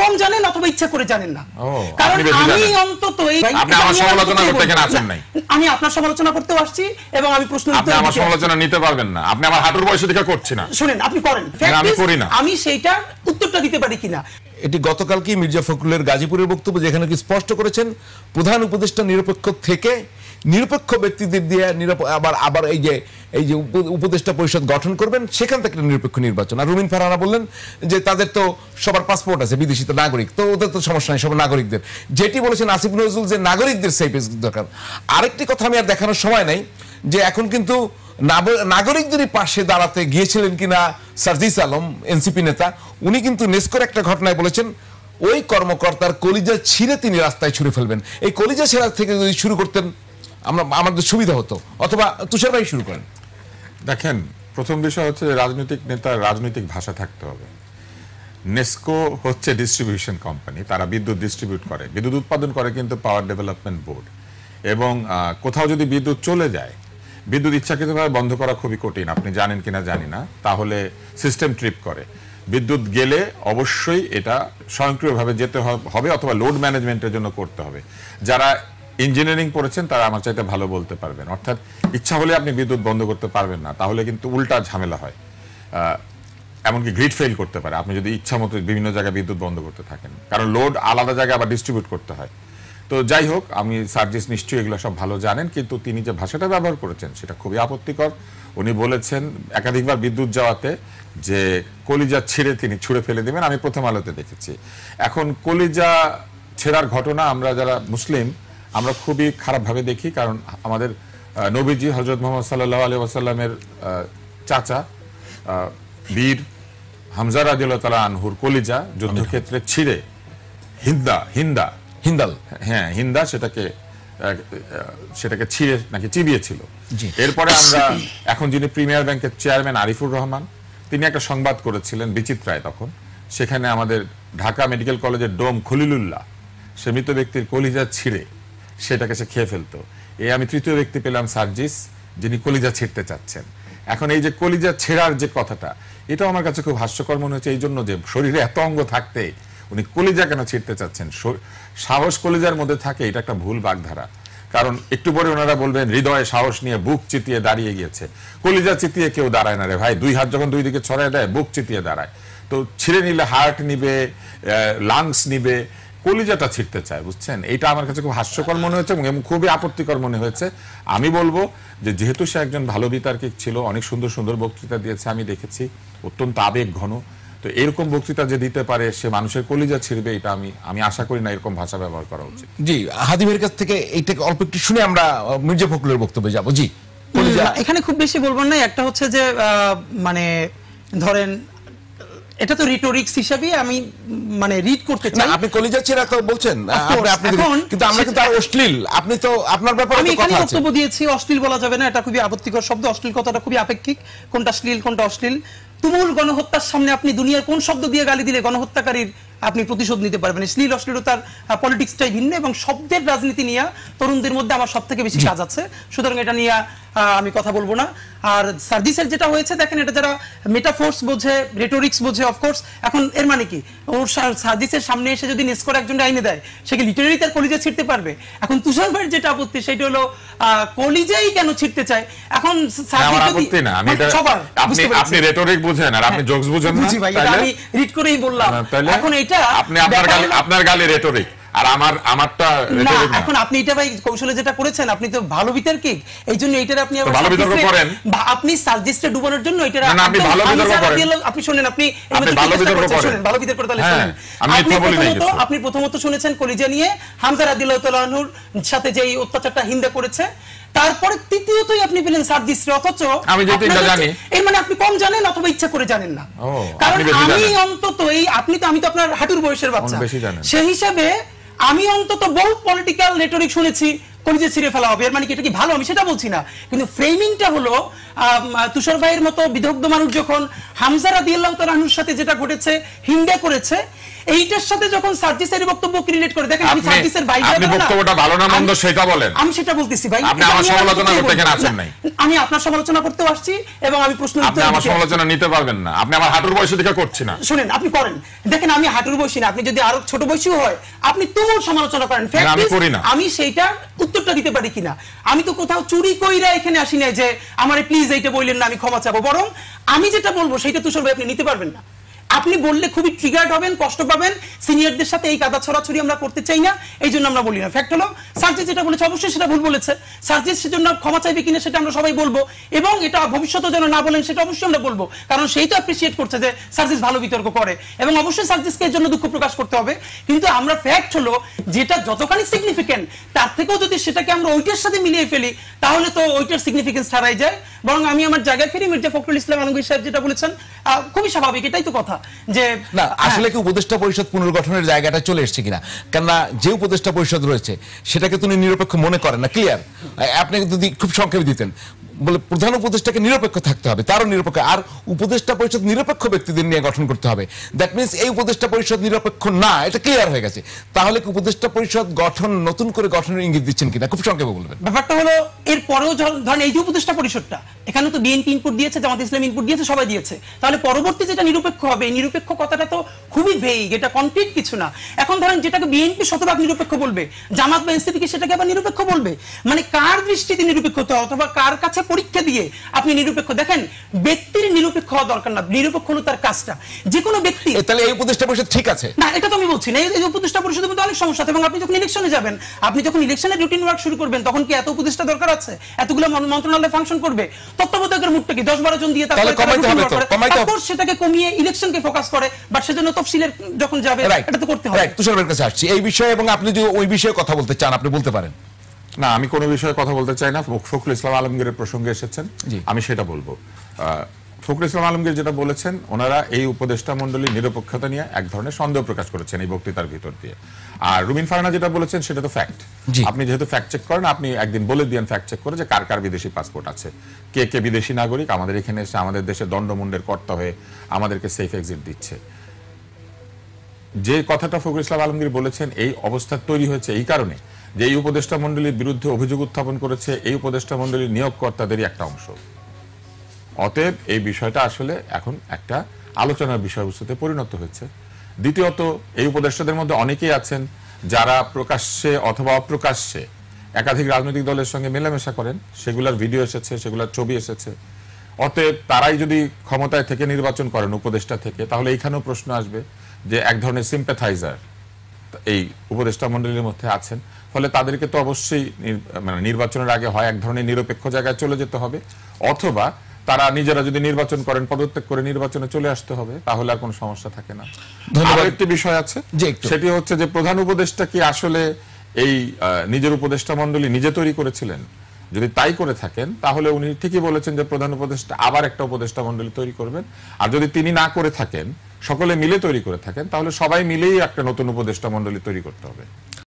কম জানেন অথবা ইচ্ছা করে জানেন না, কারণ আমি অন্তত আপনি আমার সমালোচনা করতে কেন আসেন নাই? আমি আপনার সমালোচনা করতেও আসছি এবং আমি প্রশ্ন আপনি আমার সমালোচনা নিতে পারবেন না, আপনি আমার হাঁটুর বয়স দেখা করছেন না। শুনেন, আপনি করেন, আমি করি না, আমি সেইটার উত্তরটা দিতে পারি কিনা। এটি গতকালকে মির্জা ফখরুলের গাজীপুরের বক্তব্য, যেখানে কি স্পষ্ট করেছেন প্রধান উপদেষ্টা নিরপেক্ষ থেকে নিরপেক্ষ ব্যক্তিদের দিয়ে আবার এই যে উপদেষ্টা পরিষদ গঠন করবেন, সেখান থেকে নিরপেক্ষ নির্বাচন। আর রুমিন ফারহানা বললেন যে তাদের তো সবার পাসপোর্ট আছে, বিদেশি তো নাগরিক, তো ওদের তো সমস্যা নেই, সব নাগরিকদের। যেটি বলেছেন আসিফ নজরুল যে নাগরিকদের সেফ দরকার। আরেকটি কথা আমি আর দেখানোর সময় নাই, যে এখন কিন্তু নাগরিকদেরই পাশে দাঁড়াতে গিয়েছিলেন কিনা সার্জিস আলম, এনসিপি নেতা, উনি কিন্তু নেস্কোর একটা ঘটনায় বলেছেন ওই কর্মকর্তার কলিজা ছিঁড়ে তিনি রাস্তায় ছুঁড়ে ফেলবেন। এই কলিজা ছেঁড়া থেকে যদি শুরু করতেন আমাদের সুবিধা হতো, অথবা তুষার ভাই শুরু করেন। দেখেন, প্রথম বিষয় হচ্ছে রাজনৈতিক নেতার রাজনৈতিক ভাষা থাকতে হবে। নেস্কো হচ্ছে ডিস্ট্রিবিউশন কোম্পানি, তারা বিদ্যুৎ ডিস্ট্রিবিউট করে, বিদ্যুৎ উৎপাদন করে কিন্তু পাওয়ার ডেভেলপমেন্ট বোর্ড। এবং কোথাও যদি বিদ্যুৎ চলে যায়, বিদ্যুৎ ইচ্ছাকৃতভাবে বন্ধ করা খুবই কঠিন, আপনি জানেন কিনা জানি না, তাহলে সিস্টেম ট্রিপ করে। বিদ্যুৎ গেলে অবশ্যই এটা স্বয়ংক্রিয়ভাবে যেতে হবে, অথবা লোড ম্যানেজমেন্টের জন্য করতে হবে। যারা ইঞ্জিনিয়ারিং পড়েছেন তারা আমার চাইতে ভালো বলতে পারবেন। অর্থাৎ ইচ্ছা হলে আপনি বিদ্যুৎ বন্ধ করতে পারবেন না, তাহলে কিন্তু উল্টা ঝামেলা হয়, এমনকি গ্রিড ফেল করতে পারে আপনি যদি ইচ্ছা মতো বিভিন্ন জায়গায় বিদ্যুৎ বন্ধ করতে থাকেন, কারণ লোড আলাদা জায়গায় আবার ডিস্ট্রিবিউট করতে হয়। তো যাই হোক, আমি সার্জিস নিশ্চয়ই এগুলো সব ভালো জানেন, কিন্তু তিনি যে ভাষাটা ব্যবহার করেছেন সেটা খুবই আপত্তিকর। উনি বলেছেন একাধিকবার বিদ্যুৎ যাওয়াতে যে কলিজা ছিঁড়ে তিনি ছুঁড়ে ফেলে দিবেন, আমি প্রথম আলোতে দেখেছি। এখন কলিজা ছেঁড়ার ঘটনা আমরা যারা মুসলিম আমরা খুবই খারাপভাবে দেখি, কারণ আমাদের নবীজি হযরত মুহাম্মদ সাল্লাল্লাহু আলাইহি ওয়াসাল্লামের চাচা বীর হামজা রাদিয়াল্লাহু তাআলা আনহুর কলিজা যুদ্ধক্ষেত্রে ছিঁড়ে হিন্দা সেটাকে ছিঁড়ে নাকি চিবিয়েছিল। এরপরে আমরা এখন যিনি প্রিমিয়ার ব্যাংকের চেয়ারম্যান আরিফুর রহমান, তিনি একটা সংবাদ করেছিলেন বিচিত্রায়, তখন সেখানে আমাদের ঢাকা মেডিকেল কলেজের ডোম খলিলুল্লাহ সে মৃত ব্যক্তির কলিজা ছিঁড়ে সেটাকে সে খেয়ে ফেলতো। আমি তৃতীয় ব্যক্তি পেলাম সার্জিস, যিনি কলিজা ছিঁড়তে চাচ্ছেন। এখন এই যে কলিজা ছেঁড়ার যে কথাটা, এটা আমার কাছে খুব হাস্যকর মনে হচ্ছে, এই জন্য যে শরীরে এত অঙ্গ থাকতে উনি কলিজা কেন ছিঁড়তে চাচ্ছেন? সাহস কলিজার মধ্যে থাকে, এটা একটা ভুল বাগধারা। কারণ একটু পরে ওনারা বলবেন হৃদয়ে সাহস নিয়ে বুক চিতিয়ে দাঁড়িয়ে গিয়েছে। কলিজা চিতিয়ে কেউ দাঁড়ায় না রে ভাই, দুই হাত যখন দুই দিকে ছড়ায় দেয় বুক চিতিয়ে দাঁড়ায়। তো ছিঁড়ে নিলে হার্ট নিবে, লাংস নিবে, কলিজাটা ছিঁড়তে চায়, বুঝছেন? এটা আমার কাছে খুব হাস্যকর মনে হচ্ছে এবং খুবই আপত্তিকর মনে হয়েছে। আমি বলবো যে যেহেতু সে একজন ভালো বিতার্কিক ছিল, অনেক সুন্দর সুন্দর বক্তৃতা দিয়েছে, আমি দেখেছি, অত্যন্ত আবেগ ঘন, তো এরকম বক্তৃতা যে দিতে পারে সে মানুষের কলিজা ছিঁড়বে, এটা আমি আশা করি না এরকম ভাষা ব্যবহার করা উচিত। জি, হাদিমের কাছ থেকে এইটাকে অল্প একটু শুনে আমরা মির্জা ফখরুলের বক্তব্যে যাব। জি, এখানে খুব বেশি বলবো না, একটা হচ্ছে যে মানে ধরেন এটা তো রিটোরিক্স হিসেবে আমি মানে রিড করতে চাই। আপনি কলিজা ছেঁড়া তো বলছেন, কিন্তু আমরা কিন্তু অশ্লীল, আপনি তো আপনার ব্যাপারে তো কথা আছে। আমি বক্তব্য দিয়েছি, অশ্লীল বলা যাবে না, এটা খুবই আপত্তিকর শব্দ। অশ্লীল কথাটা খুবই আপেক্ষিক, কোনটা শ্লীল কোনটা অশ্লীল। তুমুল গণহত্যার সামনে আপনি দুনিয়ার কোন শব্দ দিয়ে গালি দিলে গণহত্যাকারীর আপনি প্রতিশোধ নিতে পারবেন? শ্লীল অশ্লীলতার পলিটিক্সটাই ভিন্ন, এবং শব্দের রাজনীতি নিয়ে তরুণদের মধ্যে আমার সব থেকে বেশি কাজ আছে, সুতরাং এটা নিয়ে আমি কথা বলবো না। আর সার্জিসের যেটা হয়েছে, দেখেন, এটা যারা মেটাফোর্স বোঝে, রেটোরিক্স বোঝে, অফকোর্স এখন এর মানে কি, ওর সার্জিসের সামনে এসে যদি নেস্কোর একজন আইনে দেয়, সে কি লিটারেলি তার কলিজা ছিঁড়তে পারবে? এখন তুষার ভাইয়ের যেটা আপত্তি সেটা হলো কলিজাই কেন ছিঁড়তে চায়। এখন আপনি রেটোরিক বুঝেন আর আপনি জোকস বুঝেন না, আমি রিড করেই বললাম। এখন এটা আপনি আপনার গালে রেটোরিক আর আমারটা রেটোরিক না। এখন আপনি এটা ভাই কৌশলে যেটা করেছেন, আপনি তো ভালো বিতর্কিক, এইজন্য এইটার আপনি ভালো বিতর্ক করেন, আপনি সার্জিসকে ডুবানোর জন্য এটা আপনি ভালো বিতর্ক করেন। আপনি শুনেন, আপনি ভালো বিতর্ক করেন, ভালো বিতর্ক তাহলে শুনেন। আপনি প্রথমত শুনেছেন কলিজা নিয়ে হামজা রাদিয়াল্লাহু তাআলা আনহুর সাথে যে অত্যাচারটা হিন্দা করেছে, তারপরে তৃতীয়তই আপনি পেলেন সার্জিসকে, অথচ আমি যেটা জানি এর মানে আপনি কম জানেন অথবা ইচ্ছা করে জানেন না। কারণ আমি অন্তত আমি তো আপনার হাঁটুর বয়সের বাচ্চা, সেই হিসাবে আমি অন্তত বহু পলিটিক্যাল রেটোরিক শুনেছি কলিজা ছিঁড়ে ফেলা হবে, এর মানে কি এটা কি ভালো, আমি সেটা বলছি না, কিন্তু ফ্রেমিংটা হলো তুষার ভাইয়ের মতো বিদগ্ধ মানুষ যখন হামজা রাদিয়াল্লাহু তাআলা আনহুর সাথে যেটা ঘটেছে হিন্দে করেছে, এইটার সাথে যখন সার্জিসের বক্তব্যকে রিলেট করে দেখেন, আমি সার্জিসের ভাই আপনি বক্তব্যটা ভালো না মন্দ সেটা বলেন, আমি সেটা বলতেছি ভাই। আপনি আমার সমালোচনা করতে কেন আসেন নাই? আমি আপনার সমালোচনা করতেও আসছি এবং আমি প্রশ্ন আপনি আমার সমালোচনা নিতে পারবেন না, আপনি আমার হাঁটুর বয়সে দেখে করছি না। শুনেন, আপনি করেন, দেখেন আমি হাঁটুর বয়সী না, আপনি যদি আরো ছোট বয়সীও হয় আপনি তুমুল সমালোচনা করেন, আমি করি না। আমি সেইটা উত্তরটা দিতে পারি কিনা, আমি তো কোথাও চুরি কইরা এখানে আসি না যে আমারে প্লিজ এইটা বললেন না আমি ক্ষমা চাবো, বরং আমি যেটা বলবো সেটা তুষার ভাই আপনি নিতে পারবেন না। আপনি বললে খুবই ট্রিগার্ড হবেন, কষ্ট পাবেন, সিনিয়রদের সাথে এই কাদা ছড়াছড়ি আমরা করতে চাই না, এই জন্য আমরা বলি না। ফ্যাক্ট হলো সার্জিস যেটা বলেছে অবশ্যই সেটা ভুল বলেছে, সার্জিস সেজন্য ক্ষমা চাইবে কিনা সেটা আমরা সবাই বলবো, এবং এটা ভবিষ্যতে যেন না বলেন সেটা অবশ্যই আমরা বলবো, কারণ সেই তো অ্যাপ্রিসিয়েট করছে যে সার্জিস ভালো বিতর্ক করে, এবং অবশ্যই সার্জিসকে এর জন্য দুঃখ প্রকাশ করতে হবে। কিন্তু আমরা ফ্যাক্ট হলো যেটা যতখানি সিগনিফিকেন্ট তার থেকেও যদি সেটাকে আমরা ওইটার সাথে মিলিয়ে ফেলি তাহলে তো ওইটার সিগনিফিকেন্স হারাই যায়। বরং আমি আমার জায়গায় ফিরি, মির্জা ফখরুল ইসলাম আলমগীর সাহেব যেটা বলেছেন খুবই স্বাভাবিক, এটাই তো কথা যে না আসলে কি উপদেষ্টা পরিষদ পুনর্গঠনের জায়গাটা চলে এসেছে কিনা, কেননা যে উপদেষ্টা পরিষদ রয়েছে সেটাকে তিনি নিরপেক্ষ মনে করেন না, ক্লিয়ার। আপনি যদি খুব সংক্ষেপে দিতেন, বলে প্রধান উপদেষ্টাকে নিরপেক্ষ থাকতে হবে, তারও নিরপেক্ষ, আর উপদেষ্টা পরিষদ নিরপেক্ষ ব্যক্তিদের নিয়ে গঠন করতে হবে। দ্যাট মিনস এই উপদেষ্টা পরিষদ নিরপেক্ষ না, এটা ক্লিয়ার হয়ে গেছে। তাহলে কি উপদেষ্টা পরিষদ গঠন নতুন করে গঠনের ইঙ্গিত দিচ্ছেন কিনা, খুব সংক্ষেপে বলবেন। ব্যাপারটা হলো এর পরেও ধরেন এই যে উপদেষ্টা পরিষদটা, এখানে তো বিএনপি ইনপুট দিয়েছে, জামাত ইসলাম ইনপুট দিয়েছে, সবাই দিয়েছে, তাহলে পরবর্তী যেটা নিরপেক্ষ হবে, এই নিরপেক্ষ কথাটা তো খুবই ভেইগ, এটা কমপ্লিট কিছু না। এখন ধরেন যেটাকে বিএনপি শতভাগ নিরপেক্ষ বলবে, জামাত বা এনসিপি সেটাকে আবার নিরপেক্ষ বলবে, মানে কার দৃষ্টিতে নিরপেক্ষ হতে হবে অথবা কার কাছে পরীক্ষা দিয়ে আপনি নিরপেক্ষ। দেখেন ব্যক্তির নিরপেক্ষ হওয়া দরকার না, নিরপেক্ষ হলো তার কাজটা, যে কোনো ব্যক্তি। তাহলে এই উপদেষ্টা পরিষদ ঠিক আছে না, এটা তো আমি বলছি না, এই উপদেষ্টা পরিষদের মধ্যে অনেক সমস্যা আছে, এবং আপনি যখন ইলেকশনে যাবেন, আপনি যখন ইলেকশনের রুটিন ওয়ার্ক শুরু করবেন, তখন কি এত উপদেষ্টা দরকার আছে? এতগুলো মন্ত্রণালয় ফাংশন করবে, তত্ত্বাবধায়কের মুখটা কি 10-12 জন দিয়ে তারপর সেটাকে কমিয়ে ইলেকশনকে ফোকাস করে, বাট সেজন্য তফসিলের যখন যাবে এটা তো করতে হবে। তুষারের কাছে আসছি এই বিষয়ে, এবং আপনি যদি ওই বিষয়ে কথা বলতে চান আপনি বলতে পারেন। না, আমি কোনো বিষয়ে কথা বলতে চাই না, ফখরুল ইসলাম আলমগীরের প্রসঙ্গে এসেছেন, আমি সেটা বলবো। ফখরুল ইসলাম আলমগীর যেটা বলেছেন, ওনারা এই উপদেষ্টা মণ্ডলীর নিরপেক্ষতা নিয়ে এক ধরনের সন্দেহ প্রকাশ করেছেন এই বক্তৃতার ভিতর দিয়ে। আর রুমিন ফারহানা যেটা বলেছেন সেটা তো ফ্যাক্ট, আপনি যেহেতু ফ্যাক্ট চেক করেন, আপনি একদিন বলে দিয়েন ফ্যাক্ট চেক করে যে কার কার বিদেশি পাসপোর্ট আছে, কে কে বিদেশি নাগরিক আমাদের এখানে এসে আমাদের দেশে দণ্ডমুণ্ডের কর্তা হয়ে আমাদেরকে সেফ এক্সিট দিচ্ছে। যে কথাটা ফখরুল ইসলাম আলমগীর বলেছেন, এই অবস্থা তৈরি হয়েছে এই কারণে যে এই উপদেষ্টা মণ্ডলীর বিরুদ্ধে অভিযোগ উত্থাপন করেছে এই উপদেষ্টা মণ্ডলীর নিয়োগকর্তাদেরই একটা অংশ। অতএব এই বিষয়টা আসলে এখন একটা আলোচনার বিষয়বস্তুতে পরিণত হয়েছে। দ্বিতীয়ত, এই উপদেষ্টাদের মধ্যে অনেকেই আছেন যারা প্রকাশ্যে অথবা অপ্রকাশ্যে একাধিক রাজনৈতিক দলের সঙ্গে মেলামেশা করেন, সেগুলোর ভিডিও এসেছে, সেগুলোর ছবি এসেছে। অতএব তারাই যদি ক্ষমতায় থেকে নির্বাচন করেন উপদেষ্টা থেকে, তাহলে এইখানেও প্রশ্ন আসবে যে এক ধরনের সিম্প্যাথাইজার এই উপদেষ্টা মণ্ডলীর মধ্যে আছেন, ফলে তাদেরকে তো অবশ্যই মানে নির্বাচনের আগে হয় এক ধরনের নিরপেক্ষ জায়গায় চলে যেতে হবে, অথবা তারা নিজেরা যদি নির্বাচন করেন পদত্যাগ করে নির্বাচনে চলে আসতে হবে, তাহলে আর কোনো সমস্যা থাকে না। আরো একটি বিষয় আছে, সেটি হচ্ছে যে প্রধান উপদেষ্টা কি আসলে এই নিজের উপদেষ্টা মণ্ডলী নিজে তৈরি করেছিলেন? যদি তাই করে থাকেন তাহলে উনি ঠিকই বলেছেন যে প্রধান উপদেষ্টা আবার একটা উপদেষ্টা মণ্ডলী তৈরি করবেন। আর যদি তিনি না করে থাকেন, সকলে মিলে তৈরি করে থাকেন, তাহলে সবাই মিলেই একটা নতুন উপদেষ্টা মণ্ডলী তৈরি করতে হবে।